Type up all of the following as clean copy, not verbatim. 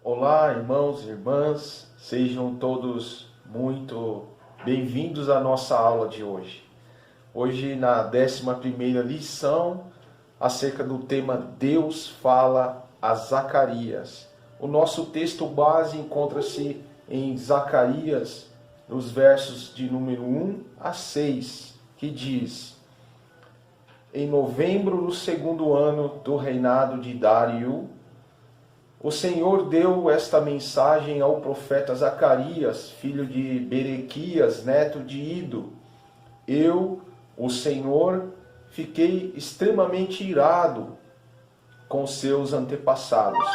Olá, irmãos e irmãs, sejam todos muito bem-vindos à nossa aula de hoje. Hoje, na 11ª lição, acerca do tema Deus fala a Zacarias. O nosso texto base encontra-se em Zacarias, nos versos de número 1 a 6, que diz: Em novembro do 2º ano do reinado de Dário, o Senhor deu esta mensagem ao profeta Zacarias, filho de Berequias, neto de Ido. Eu, o Senhor, fiquei extremamente irado com seus antepassados.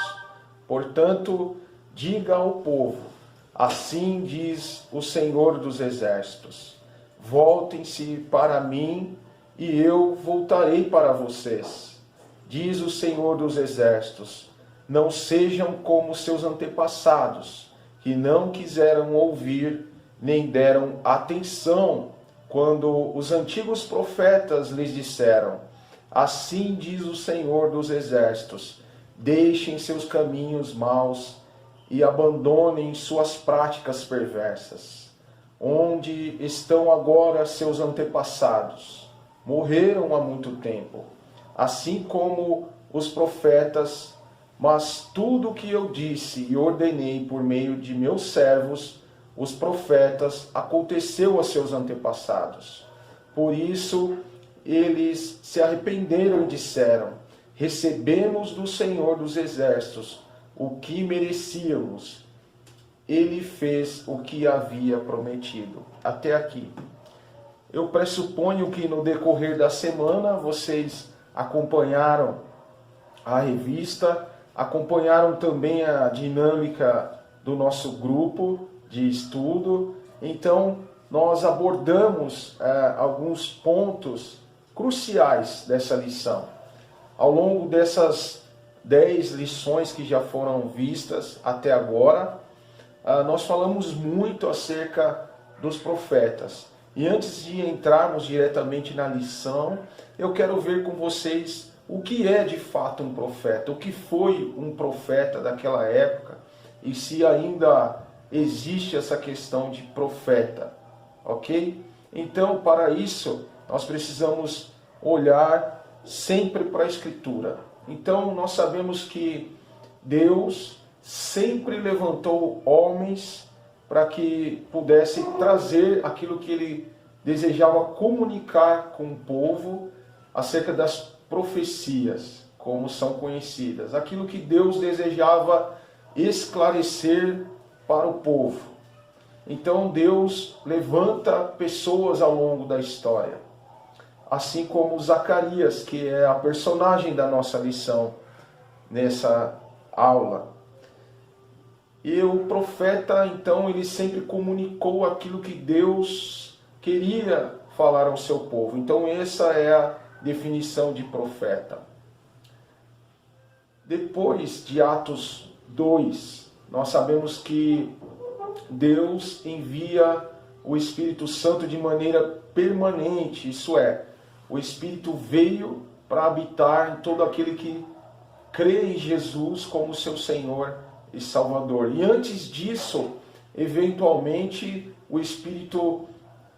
Portanto, diga ao povo, assim diz o Senhor dos Exércitos: voltem-se para mim e eu voltarei para vocês. Diz o Senhor dos Exércitos: não sejam como seus antepassados, que não quiseram ouvir, nem deram atenção, quando os antigos profetas lhes disseram: assim diz o Senhor dos Exércitos, deixem seus caminhos maus e abandonem suas práticas perversas. Onde estão agora seus antepassados? Morreram há muito tempo, assim como os profetas. Mas tudo o que eu disse e ordenei por meio de meus servos, os profetas, aconteceu a seus antepassados. Por isso, eles se arrependeram e disseram: recebemos do Senhor dos Exércitos o que merecíamos. Ele fez o que havia prometido. Até aqui. Eu pressuponho que no decorrer da semana vocês acompanharam a revista, acompanharam também a dinâmica do nosso grupo de estudo. Então, nós abordamos alguns pontos cruciais dessa lição. Ao longo dessas 10 lições que já foram vistas até agora, nós falamos muito acerca dos profetas. E antes de entrarmos diretamente na lição, eu quero ver com vocês o que é de fato um profeta, o que foi um profeta daquela época e se ainda existe essa questão de profeta, ok? Então, para isso, nós precisamos olhar sempre para a Escritura. Então, nós sabemos que Deus sempre levantou homens para que pudesse trazer aquilo que Ele desejava comunicar com o povo acerca das profecias, como são conhecidas, aquilo que Deus desejava esclarecer para o povo. Então Deus levanta pessoas ao longo da história, assim como Zacarias, que é a personagem da nossa lição nessa aula. E o profeta, então, ele sempre comunicou aquilo que Deus queria falar ao seu povo. Então essa é a definição de profeta. Depois de Atos 2, nós sabemos que Deus envia o Espírito Santo de maneira permanente, isso é, o Espírito veio para habitar em todo aquele que crê em Jesus como seu Senhor e Salvador. E antes disso, eventualmente, o Espírito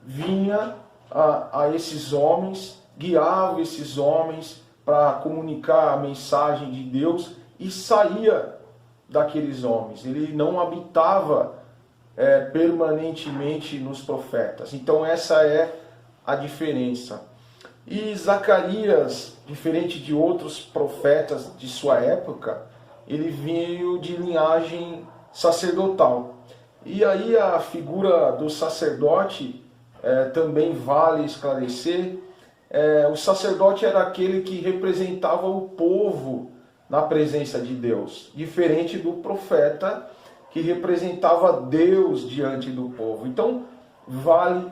vinha a esses homens, guiava esses homens para comunicar a mensagem de Deus e saía daqueles homens. Ele não habitava permanentemente nos profetas. Então essa é a diferença. E Zacarias, diferente de outros profetas de sua época, ele veio de linhagem sacerdotal. E aí a figura do sacerdote também vale esclarecer. O sacerdote era aquele que representava o povo na presença de Deus, diferente do profeta, que representava Deus diante do povo. Então, vale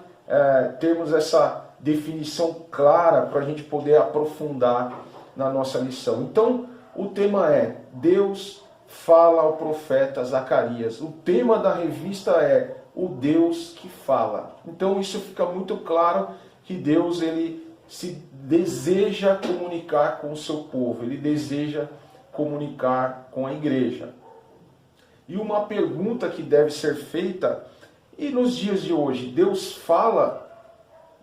termos essa definição clara para a gente poder aprofundar na nossa lição. Então, o tema é: Deus fala ao profeta Zacarias. O tema da revista é o Deus que fala. Então, isso fica muito claro que Deus, ele se deseja comunicar com o seu povo, ele deseja comunicar com a igreja. E uma pergunta que deve ser feita, e nos dias de hoje, Deus fala,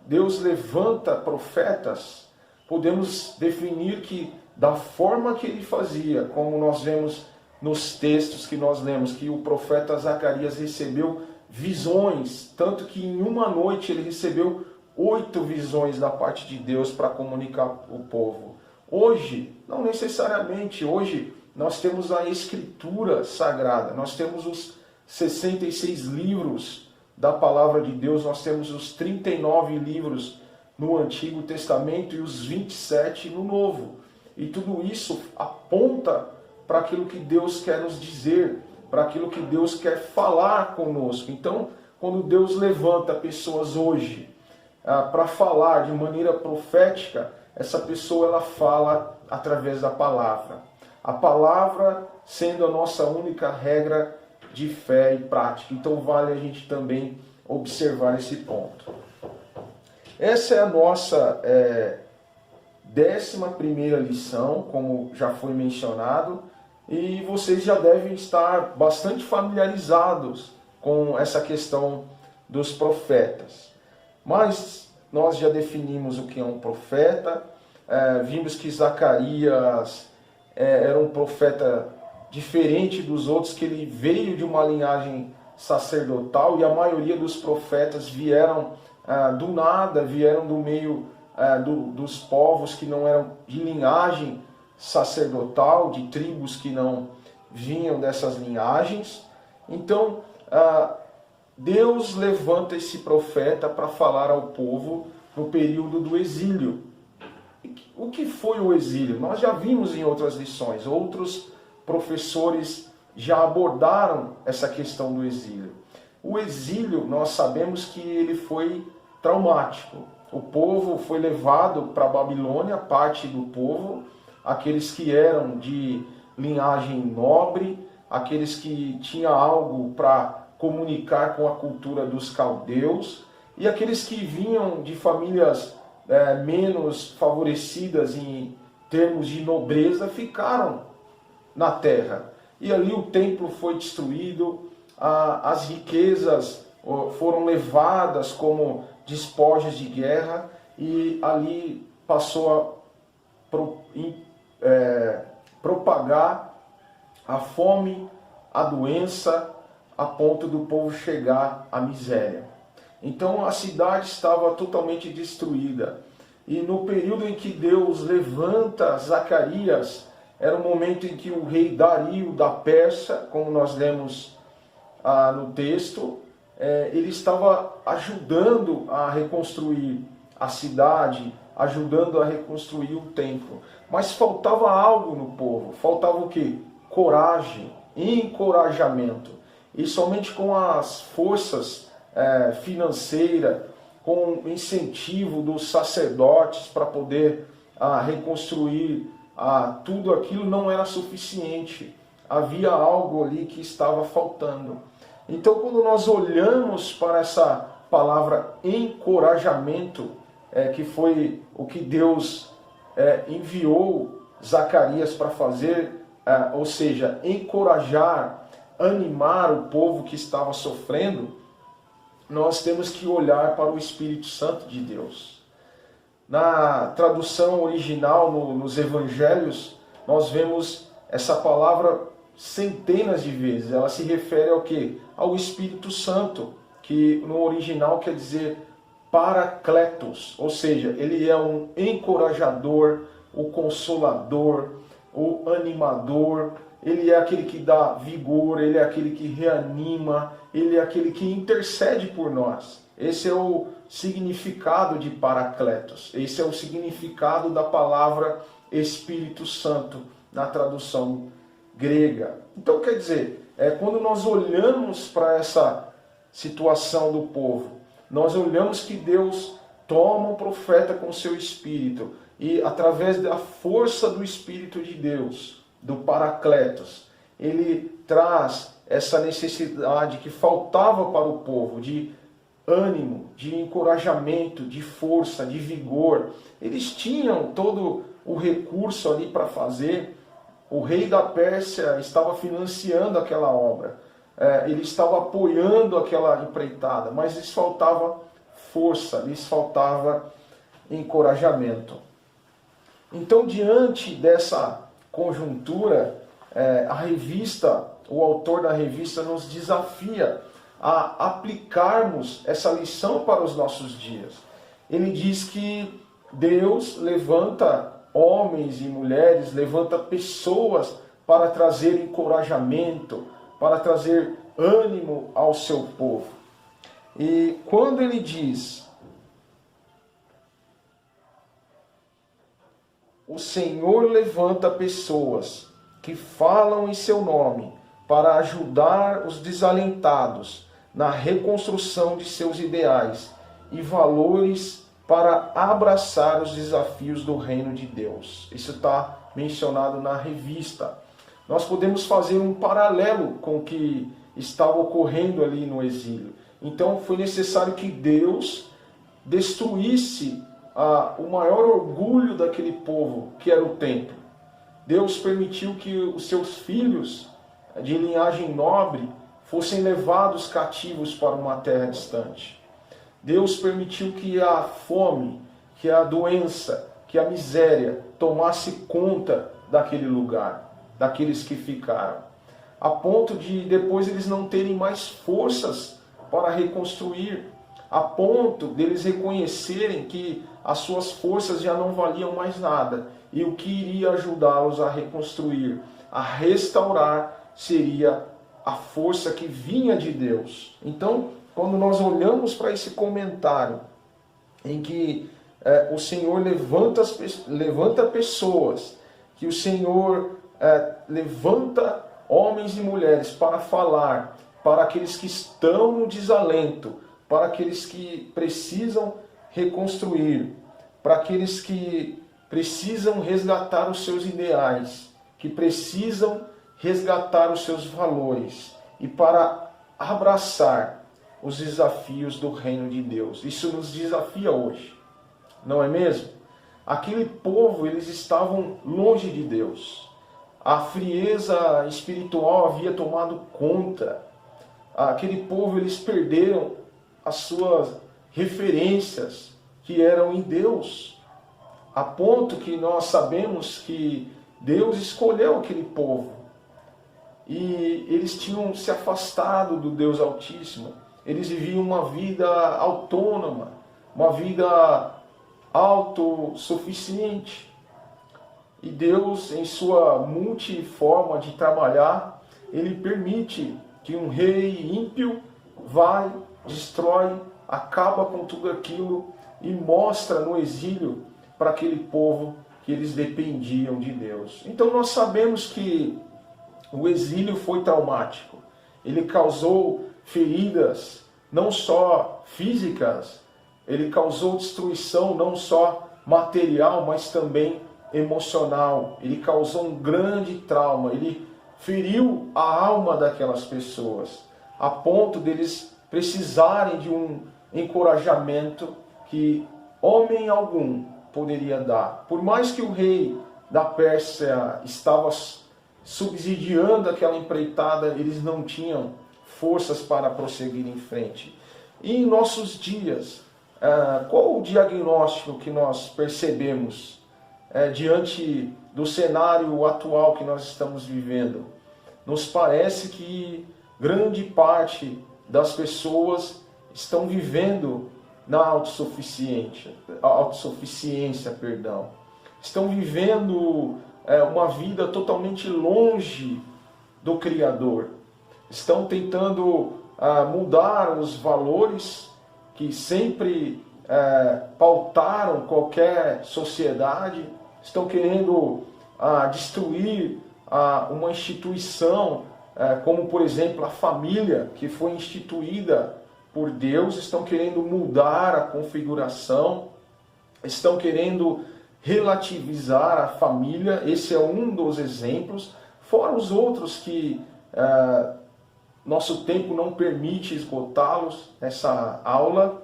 Deus levanta profetas? Podemos definir que da forma que ele fazia, como nós vemos nos textos que nós lemos, que o profeta Zacarias recebeu visões, tanto que em uma noite ele recebeu 8 visões da parte de Deus para comunicar o povo. Hoje, não necessariamente, hoje nós temos a Escritura Sagrada, nós temos os 66 livros da Palavra de Deus, nós temos os 39 livros no Antigo Testamento e os 27 no Novo. E tudo isso aponta para aquilo que Deus quer nos dizer, para aquilo que Deus quer falar conosco. Então, quando Deus levanta pessoas hoje para falar de maneira profética, essa pessoa ela fala através da palavra. A palavra sendo a nossa única regra de fé e prática. Então vale a gente também observar esse ponto. Essa é a nossa 11ª lição, como já foi mencionado, e vocês já devem estar bastante familiarizados com essa questão dos profetas. Mas nós já definimos o que é um profeta, vimos que Zacarias era um profeta diferente dos outros, que ele veio de uma linhagem sacerdotal, e a maioria dos profetas vieram do nada, vieram do meio dos povos que não eram de linhagem sacerdotal, de tribos que não vinham dessas linhagens. Então, Deus levanta esse profeta para falar ao povo no período do exílio. O que foi o exílio? Nós já vimos em outras lições, outros professores já abordaram essa questão do exílio. O exílio, nós sabemos que ele foi traumático. O povo foi levado para a Babilônia, parte do povo, aqueles que eram de linhagem nobre, aqueles que tinham algo para comunicar com a cultura dos caldeus, e aqueles que vinham de famílias menos favorecidas em termos de nobreza ficaram na terra. E ali o templo foi destruído, as riquezas foram levadas como despojos de guerra, e ali passou a propagar a fome, a doença, a ponto do povo chegar à miséria. Então a cidade estava totalmente destruída. E no período em que Deus levanta Zacarias, era o momento em que o rei Dario da Pérsia, como nós lemos no texto, ele estava ajudando a reconstruir a cidade, ajudando a reconstruir o templo. Mas faltava algo no povo. Faltava o quê? Coragem, encorajamento. E somente com as forças financeiras, com o incentivo dos sacerdotes para poder reconstruir tudo aquilo, não era suficiente. Havia algo ali que estava faltando. Então, quando nós olhamos para essa palavra encorajamento, que foi o que Deus enviou Zacarias para fazer, ou seja, encorajar, animar o povo que estava sofrendo, nós temos que olhar para o Espírito Santo de Deus. Na tradução original, nos Evangelhos, nós vemos essa palavra centenas de vezes. Ela se refere ao quê? Ao Espírito Santo, que no original quer dizer Paracletos, ou seja, ele é um encorajador, o consolador, o animador, ele é aquele que dá vigor, ele é aquele que reanima, ele é aquele que intercede por nós. Esse é o significado de Paracletos, esse é o significado da palavra Espírito Santo, na tradução grega. Então, quer dizer, quando nós olhamos para essa situação do povo, nós olhamos que Deus toma um profeta com seu Espírito e, através da força do Espírito de Deus, do Paracletos, ele traz essa necessidade que faltava para o povo de ânimo, de encorajamento, de força, de vigor. Eles tinham todo o recurso ali para fazer, O rei da Pérsia estava financiando aquela obra, ele estava apoiando aquela empreitada, mas lhes faltava força, lhes faltava encorajamento. Então, diante dessa conjuntura, o autor da revista nos desafia a aplicarmos essa lição para os nossos dias. Ele diz que Deus levanta homens e mulheres, levanta pessoas para trazer encorajamento, para trazer ânimo ao seu povo. E quando ele diz: o Senhor levanta pessoas que falam em seu nome para ajudar os desalentados na reconstrução de seus ideais e valores para abraçar os desafios do reino de Deus. Isso está mencionado na revista. Nós podemos fazer um paralelo com o que estava ocorrendo ali no exílio. Então foi necessário que Deus destruísse o maior orgulho daquele povo, que era o templo. Deus permitiu que os seus filhos de linhagem nobre fossem levados cativos para uma terra distante. Deus permitiu que a fome, que a doença, que a miséria tomasse conta daquele lugar, daqueles que ficaram, a ponto de depois eles não terem mais forças para reconstruir, a ponto deles reconhecerem que as suas forças já não valiam mais nada, e o que iria ajudá-los a reconstruir, a restaurar, seria a força que vinha de Deus. Então, quando nós olhamos para esse comentário, em que o Senhor levanta pessoas, que o Senhor levanta homens e mulheres para falar, para aqueles que estão no desalento, para aqueles que precisam reconstruir, para aqueles que precisam resgatar os seus ideais, que precisam resgatar os seus valores e para abraçar os desafios do reino de Deus. Isso nos desafia hoje, não é mesmo? Aquele povo, eles estavam longe de Deus. A frieza espiritual havia tomado conta. Aquele povo, eles perderam as suas referências que eram em Deus, a ponto que nós sabemos que Deus escolheu aquele povo e eles tinham se afastado do Deus Altíssimo. Eles viviam uma vida autônoma, uma vida autossuficiente. E Deus, em sua multiforma de trabalhar, Ele permite que um rei ímpio vai, destrói, acaba com tudo aquilo e mostra no exílio para aquele povo que eles dependiam de Deus. Então nós sabemos que o exílio foi traumático. Ele causou feridas, não só físicas, ele causou destruição não só material, mas também emocional. Ele causou um grande trauma, ele feriu a alma daquelas pessoas, a ponto deles precisarem de um encorajamento que homem algum poderia dar. Por mais que o rei da Pérsia estava subsidiando aquela empreitada, eles não tinham forças para prosseguir em frente. E em nossos dias, qual o diagnóstico que nós percebemos diante do cenário atual que nós estamos vivendo? Nos parece que grande parte das pessoas estão vivendo na autossuficiência, estão vivendo uma vida totalmente longe do Criador, estão tentando mudar os valores que sempre pautaram qualquer sociedade, estão querendo destruir uma instituição, como por exemplo a família, que foi instituída por Deus, estão querendo mudar a configuração, estão querendo relativizar a família. Esse é um dos exemplos, fora os outros que nosso tempo não permite esgotá-los nessa aula,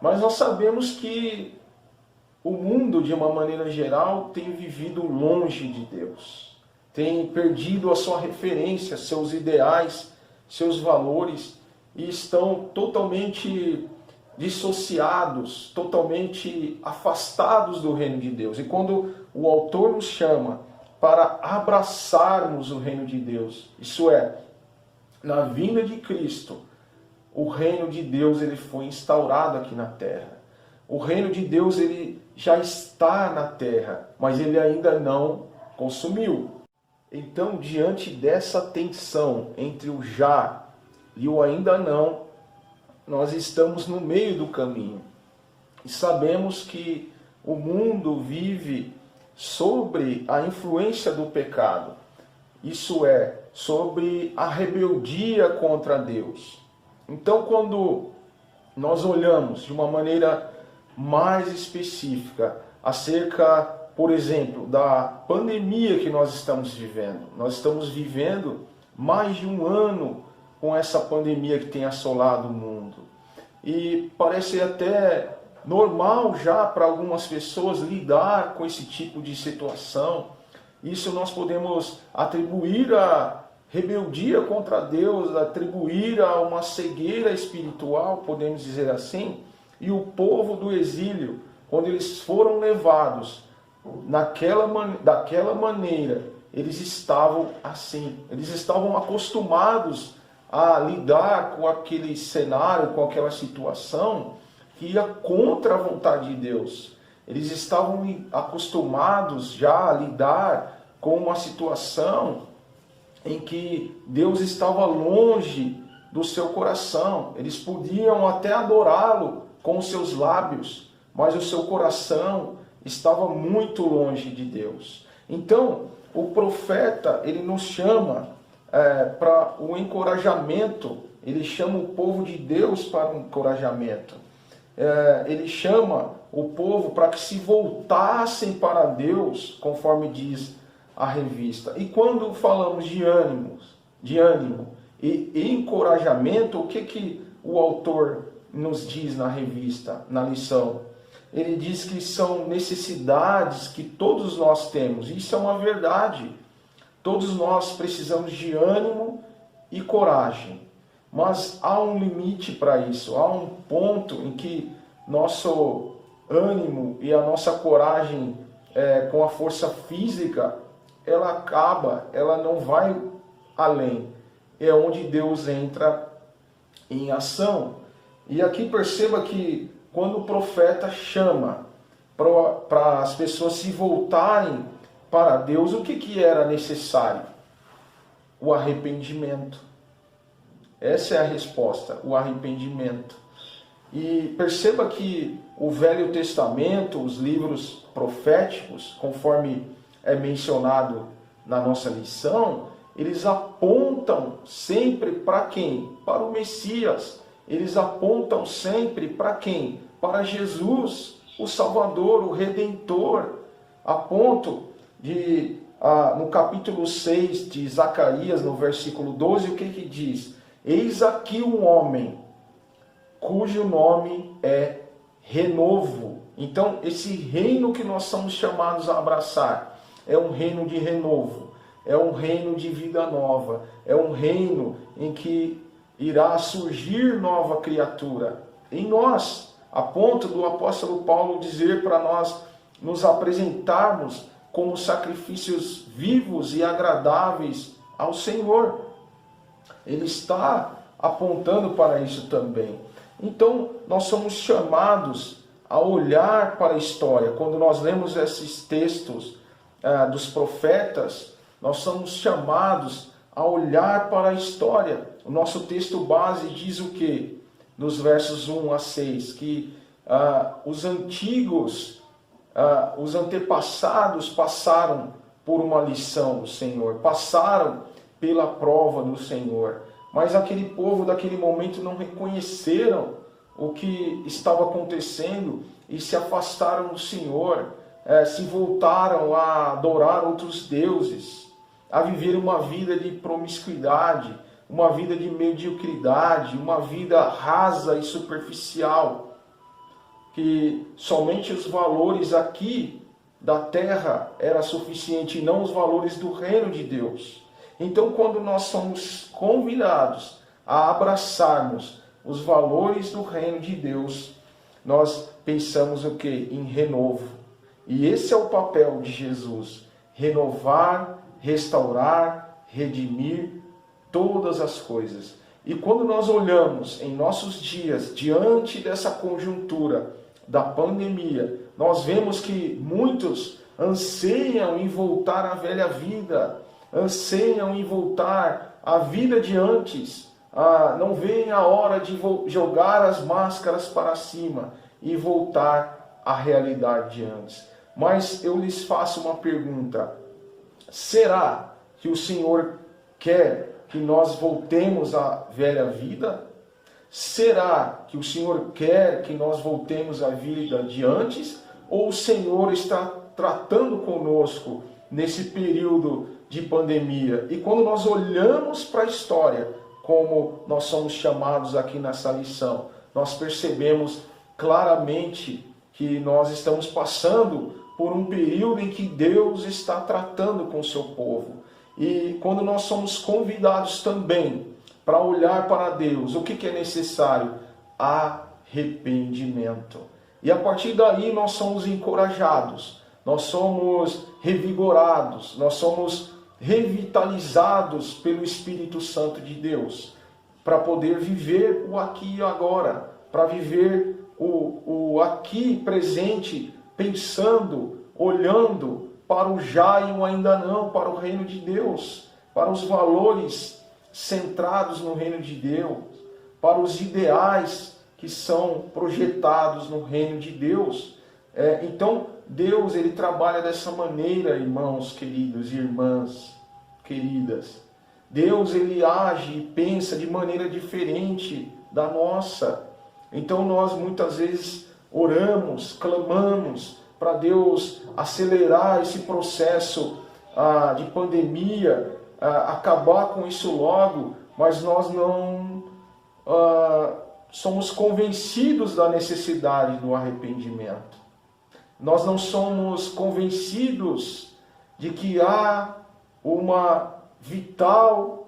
mas nós sabemos que o mundo, de uma maneira geral, tem vivido longe de Deus. têm perdido a sua referência, seus ideais, seus valores, e estão totalmente dissociados, totalmente afastados do reino de Deus. E quando o autor nos chama para abraçarmos o reino de Deus, isso é, na vinda de Cristo, o reino de Deus ele foi instaurado aqui na terra. O reino de Deus ele já está na terra, mas ele ainda não consumiu. Então, diante dessa tensão entre o já e o ainda não, nós estamos no meio do caminho. E sabemos que o mundo vive sobre a influência do pecado. Isso é, sobre a rebeldia contra Deus. Então, quando nós olhamos de uma maneira mais específica acerca, por exemplo, da pandemia que nós estamos vivendo. Nós estamos vivendo mais de um ano com essa pandemia que tem assolado o mundo. E parece até normal já para algumas pessoas lidar com esse tipo de situação. Isso nós podemos atribuir a rebeldia contra Deus, atribuir a uma cegueira espiritual, podemos dizer assim. E o povo do exílio, quando eles foram levados daquela maneira, eles estavam assim, eles estavam acostumados a lidar com aquele cenário, com aquela situação que ia contra a vontade de Deus. Eles estavam acostumados já a lidar com uma situação em que Deus estava longe do seu coração. Eles podiam até adorá-lo com os seus lábios, mas o seu coração estava muito longe de Deus. Então, o profeta, ele nos chama para o encorajamento, ele chama o povo de Deus para o encorajamento. Ele chama o povo para que se voltassem para Deus, conforme diz a revista. E quando falamos de ânimo e encorajamento, o que o autor nos diz na revista, na lição? Ele diz que são necessidades que todos nós temos. Isso é uma verdade. Todos nós precisamos de ânimo e coragem. Mas há um limite para isso. Há um ponto em que nosso ânimo e a nossa coragem com a força física, ela acaba, ela não vai além. É onde Deus entra em ação. E aqui perceba que quando o profeta chama para as pessoas se voltarem para Deus, o que era necessário? O arrependimento. Essa é a resposta, o arrependimento. E perceba que o Velho Testamento, os livros proféticos, conforme é mencionado na nossa lição, eles apontam sempre para quem? Para o Messias. Eles apontam sempre para quem? Para Jesus, o Salvador, o Redentor. A ponto de, no capítulo 6 de Zacarias, no versículo 12, o que diz? Eis aqui um homem, cujo nome é Renovo. Então, esse reino que nós somos chamados a abraçar é um reino de renovo, é um reino de vida nova, é um reino em que irá surgir nova criatura em nós, a ponto do apóstolo Paulo dizer para nós nos apresentarmos como sacrifícios vivos e agradáveis ao Senhor. Ele está apontando para isso também. Então, nós somos chamados a olhar para a história. Quando nós lemos esses textos dos profetas, nós somos chamados a olhar para a história. O nosso texto base diz o quê? Nos versos 1 a 6, que os antigos, os antepassados passaram por uma lição do Senhor, passaram pela prova do Senhor, mas aquele povo daquele momento não reconheceram o que estava acontecendo e se afastaram do Senhor, se voltaram a adorar outros deuses, a viver uma vida de promiscuidade, uma vida de mediocridade, uma vida rasa e superficial, que somente os valores aqui da terra era suficiente, e não os valores do reino de Deus. Então, quando nós somos convidados a abraçarmos os valores do reino de Deus, nós pensamos o quê? Em renovo. E esse é o papel de Jesus: renovar, restaurar, redimir todas as coisas. E quando nós olhamos em nossos dias, diante dessa conjuntura da pandemia, nós vemos que muitos anseiam em voltar à velha vida, anseiam em voltar à vida de antes, não veem a hora de jogar as máscaras para cima e voltar à realidade de antes. Mas eu lhes faço uma pergunta: será que o Senhor quer que nós voltemos à velha vida? Será que o Senhor quer que nós voltemos à vida de antes? Ou o Senhor está tratando conosco nesse período de pandemia? E quando nós olhamos para a história, como nós somos chamados aqui nessa lição, nós percebemos claramente que nós estamos passando por um período em que Deus está tratando com o seu povo. E quando nós somos convidados também para olhar para Deus, o que é necessário? Arrependimento. E a partir daí nós somos encorajados, nós somos revigorados, nós somos revitalizados pelo Espírito Santo de Deus, para poder viver o aqui e agora, para viver o aqui presente, pensando, olhando para o já e o ainda não, para o reino de Deus, para os valores centrados no reino de Deus, para os ideais que são projetados no reino de Deus. Então, Deus, ele trabalha dessa maneira, irmãos queridos e irmãs queridas. Deus, ele age e pensa de maneira diferente da nossa. Então, nós muitas vezes oramos, clamamos para Deus acelerar esse processo de pandemia, acabar com isso logo, mas nós não somos convencidos da necessidade do arrependimento. Nós não somos convencidos de que há uma vital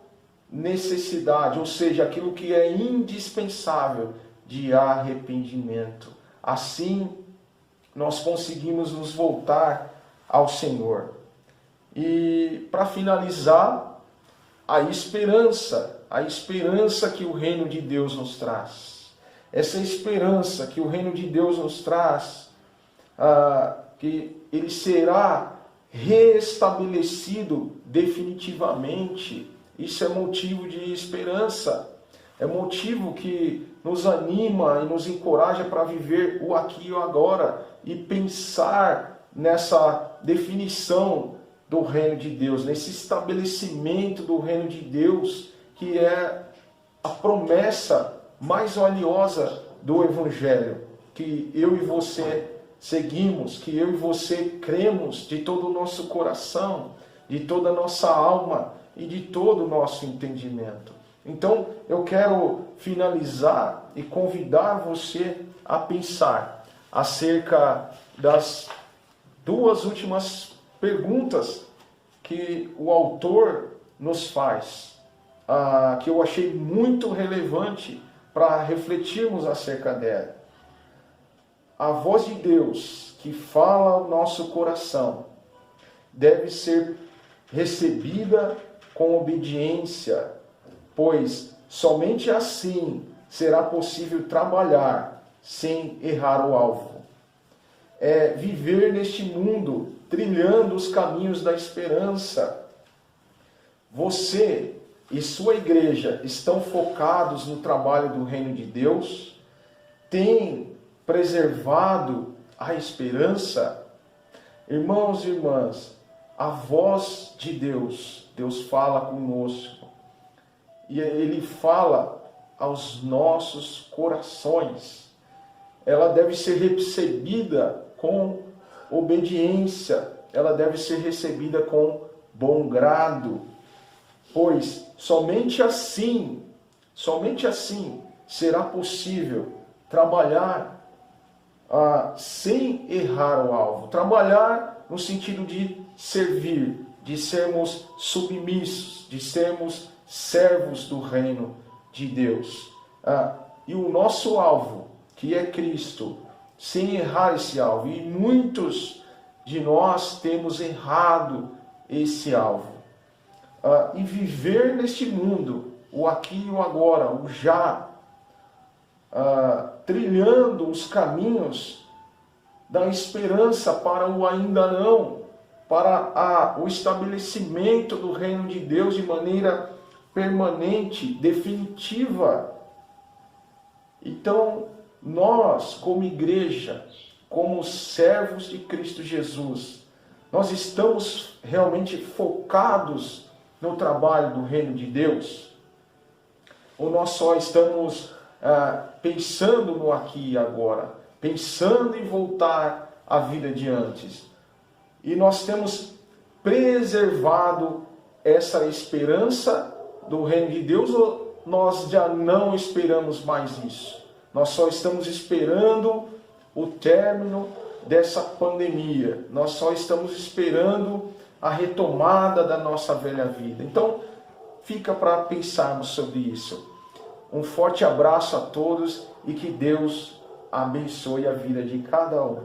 necessidade, ou seja, aquilo que é indispensável de arrependimento. Assim, nós conseguimos nos voltar ao Senhor. E para finalizar, a esperança que o reino de Deus nos traz. Essa esperança que o reino de Deus nos traz, que ele será reestabelecido definitivamente. Isso é motivo de esperança. É motivo que nos anima e nos encoraja para viver o aqui e o agora e pensar nessa definição do reino de Deus, nesse estabelecimento do reino de Deus, que é a promessa mais valiosa do Evangelho, que eu e você seguimos, que eu e você cremos de todo o nosso coração, de toda a nossa alma e de todo o nosso entendimento. Então, eu quero finalizar e convidar você a pensar acerca das duas últimas perguntas que o autor nos faz, que eu achei muito relevante para refletirmos acerca dela. A voz de Deus que fala ao nosso coração deve ser recebida com obediência, pois somente assim será possível trabalhar sem errar o alvo. É viver neste mundo trilhando os caminhos da esperança. Você e sua igreja estão focados no trabalho do reino de Deus? Tem preservado a esperança? Irmãos e irmãs, a voz de Deus, Deus fala conosco. E Ele fala aos nossos corações. Ela deve ser recebida com obediência. Ela deve ser recebida com bom grado. Pois somente assim será possível trabalhar sem errar o alvo. Trabalhar no sentido de servir, de sermos submissos, de sermos servos do reino de Deus. E o nosso alvo, que é Cristo, sem errar esse alvo. E muitos de nós temos errado esse alvo. E viver neste mundo, o aqui e o agora, o já, trilhando os caminhos da esperança para o ainda não, para o estabelecimento do reino de Deus de maneira permanente, definitiva. Então, nós, como igreja, como servos de Cristo Jesus, nós estamos realmente focados no trabalho do reino de Deus? Ou nós só estamos pensando no aqui e agora, pensando em voltar à vida de antes? E nós temos preservado essa esperança do reino de Deus, ou nós já não esperamos mais isso? Nós só estamos esperando o término dessa pandemia. Nós só estamos esperando a retomada da nossa velha vida. Então, fica para pensarmos sobre isso. Um forte abraço a todos e que Deus abençoe a vida de cada um.